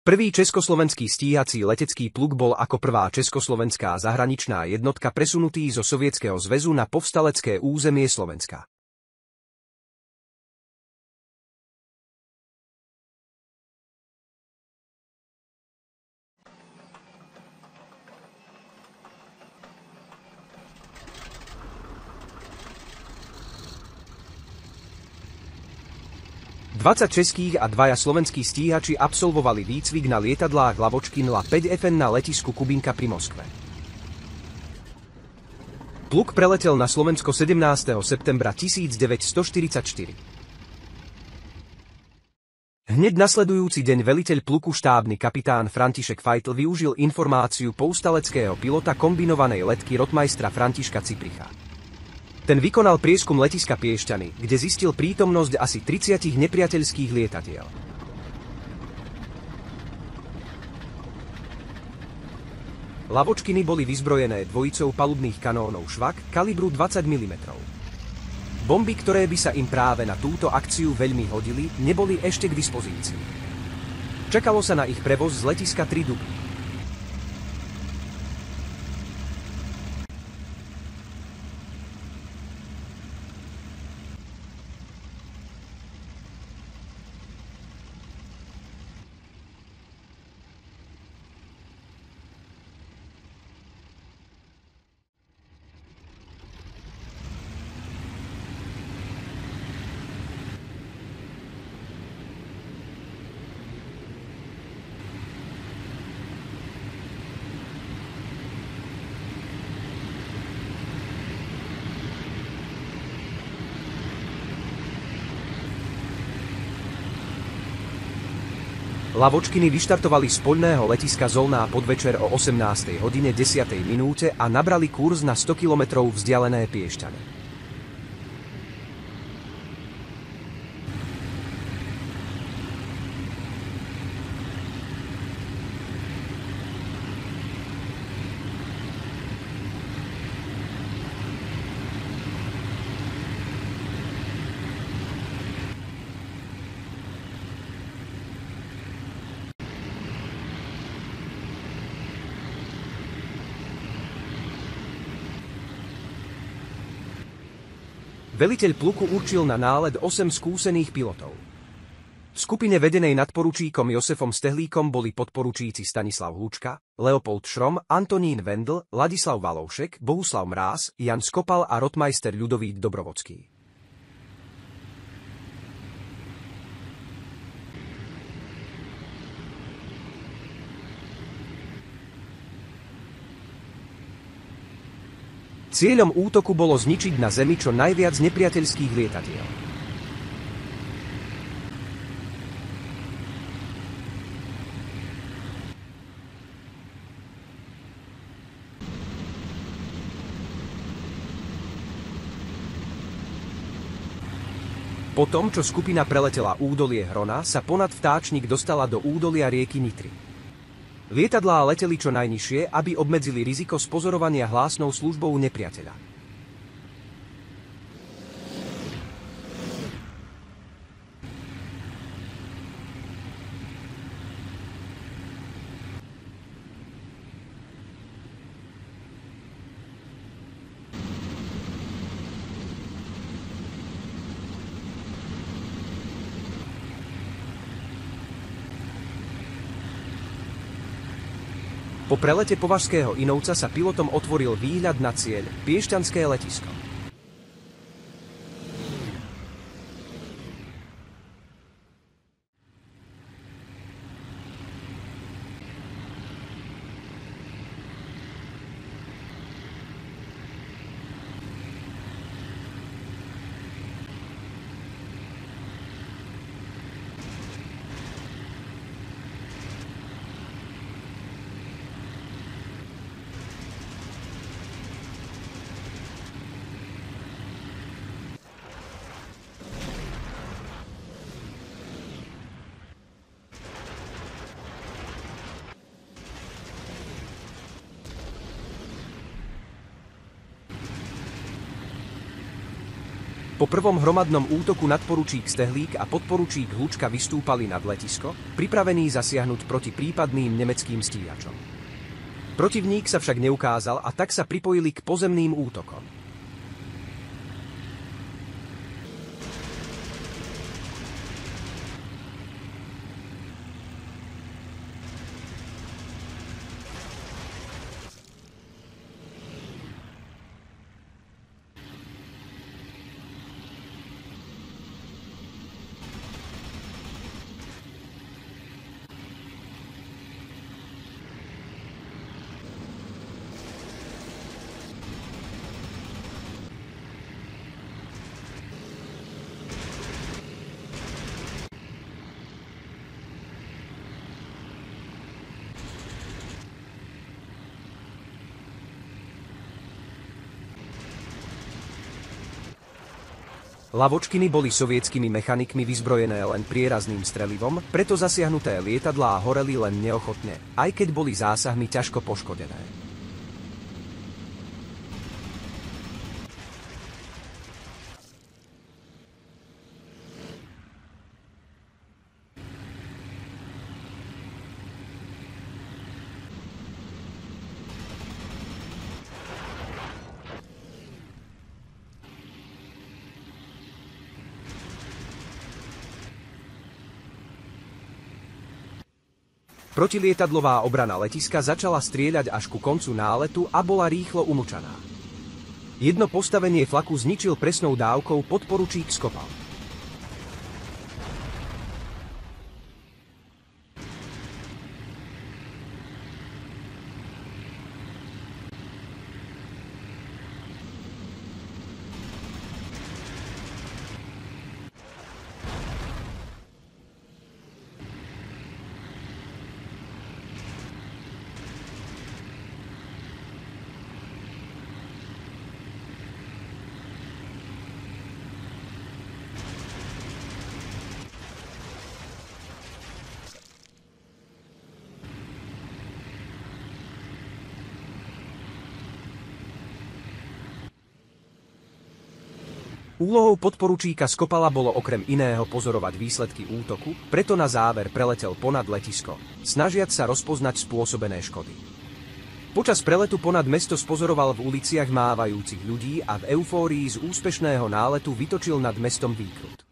Prvý československý stíhací letecký pluk bol ako prvá československá zahraničná jednotka presunutý zo Sovietskeho zväzu na povstalecké územie Slovenska. Dvadsať českých a 2 slovenskí stíhači absolvovali výcvik na lietadlách Lavočkin La-5FN na letisku Kubinka pri Moskve. Pluk preletel na Slovensko 17. septembra 1944. Hneď nasledujúci deň veliteľ pluku štábny kapitán František Fajtl využil informáciu povstaleckého pilota kombinovanej letky rotmajstra Františka Cipricha. Ten vykonal prieskum letiska Piešťany, kde zistil prítomnosť asi 30 nepriateľských lietadiel. Lavočkiny boli vyzbrojené dvojicou palubných kanónov Švak kalibru 20 mm. Bomby, ktoré by sa im práve na túto akciu veľmi hodili, neboli ešte k dispozícii. Čakalo sa na ich prevoz z letiska 3 Dubny. Lavočkiny vyštartovali z poľného letiska Zolná podvečer o 18:10 a nabrali kurz na 100 km vzdialené Piešťany. Veliteľ pluku určil na nálet 8 skúsených pilotov. V skupine vedenej nadporučíkom Josefom Stehlíkom boli podporučíci Stanislav Hlučka, Leopold Šrom, Antonín Vendl, Ladislav Valoušek, Bohuslav Mráz, Jan Skopal a rotmajster Ľudovít Dobrovodský. Cieľom útoku bolo zničiť na zemi čo najviac nepriateľských lietadiel. Po tom, čo skupina preletela údolie Hrona, sa ponad Vtáčnik dostala do údolia rieky Nitry. Lietadlá leteli čo najnižšie, aby obmedzili riziko spozorovania hlásnou službou nepriateľa. Po prelete Považského Inovca sa pilotom otvoril výhľad na cieľ, Piešťanské letisko. Po prvom hromadnom útoku nadporučík Stehlík a podporučík Hlučka vystúpali nad letisko, pripravení zasiahnuť proti prípadným nemeckým stíhačom. Protivník sa však neukázal a tak sa pripojili k pozemným útokom. Lavočkiny boli sovietskými mechanikmi vyzbrojené len prierazným strelivom, preto zasiahnuté lietadlá horeli len neochotne, aj keď boli zásahmi ťažko poškodené. Protilietadlová obrana letiska začala strieľať až ku koncu náletu a bola rýchlo umlčaná. Jedno postavenie flaku zničil presnou dávkou podporučík Skopal. Úlohou podporučíka Skopala bolo okrem iného pozorovať výsledky útoku, preto na záver preletel ponad letisko, snažiac sa rozpoznať spôsobené škody. Počas preletu ponad mesto spozoroval v uliciach mávajúcich ľudí a v eufórii z úspešného náletu vytočil nad mestom výkrut.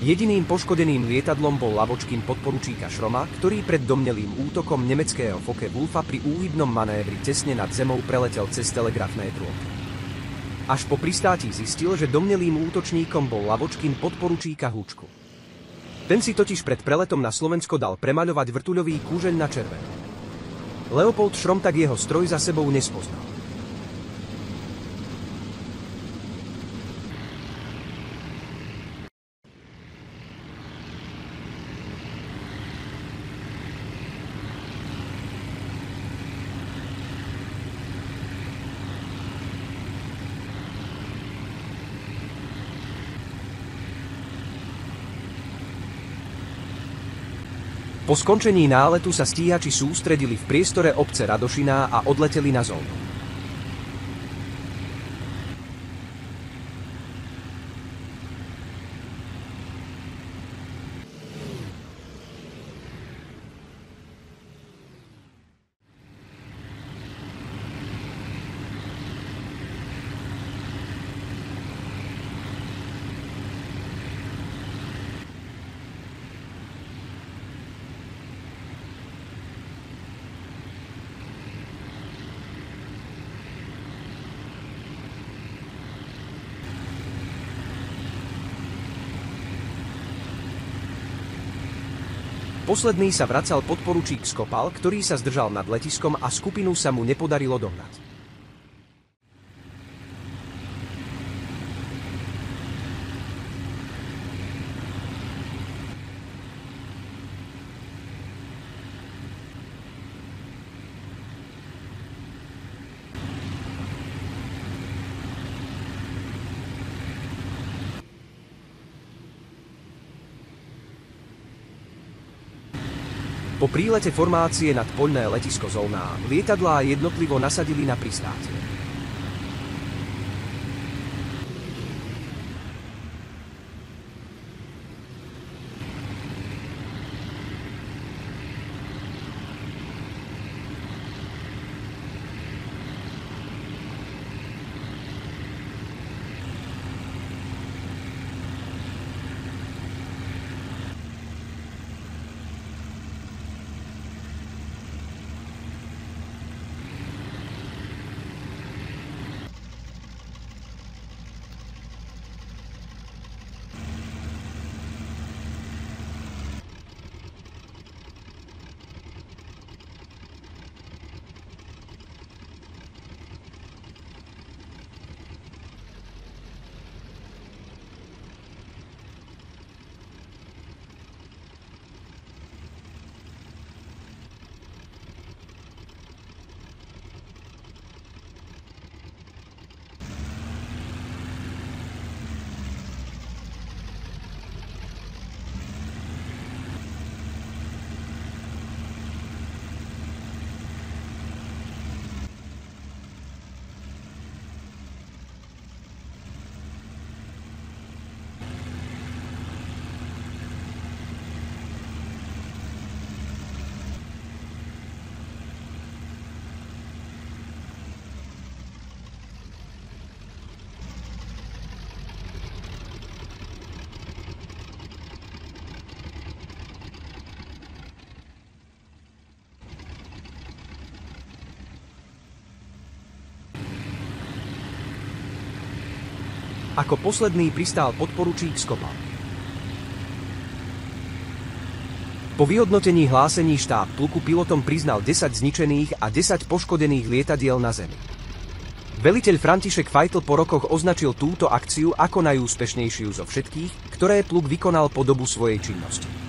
Jediným poškodeným lietadlom bol Lavočkin podporučíka Šroma, ktorý pred domnelým útokom nemeckého Focke-Wulfa pri úhybnom manévri tesne nad zemou preletel cez telegrafné drôty. Až po pristátí zistil, že domnelým útočníkom bol Lavočkin podporučíka Hlučku. Ten si totiž pred preletom na Slovensko dal premaľovať vrtuľový kúžeľ na červeno. Leopold Šrom tak jeho stroj za sebou nespoznal. Po skončení náletu sa stíhači sústredili v priestore obce Radošiná a odleteli na zónu. Posledný sa vracal podporučík Skopal, ktorý sa zdržal nad letiskom a skupinu sa mu nepodarilo dohnať. Po prílete formácie nad poľné letisko Zolná lietadlá jednotlivo nasadili na pristátie. Ako posledný pristál podporučík Skopal. Po vyhodnotení hlásení štáb pluku pilotom priznal 10 zničených a 10 poškodených lietadiel na zemi. Veliteľ František Fajtl po rokoch označil túto akciu ako najúspešnejšiu zo všetkých, ktoré pluk vykonal po dobu svojej činnosti.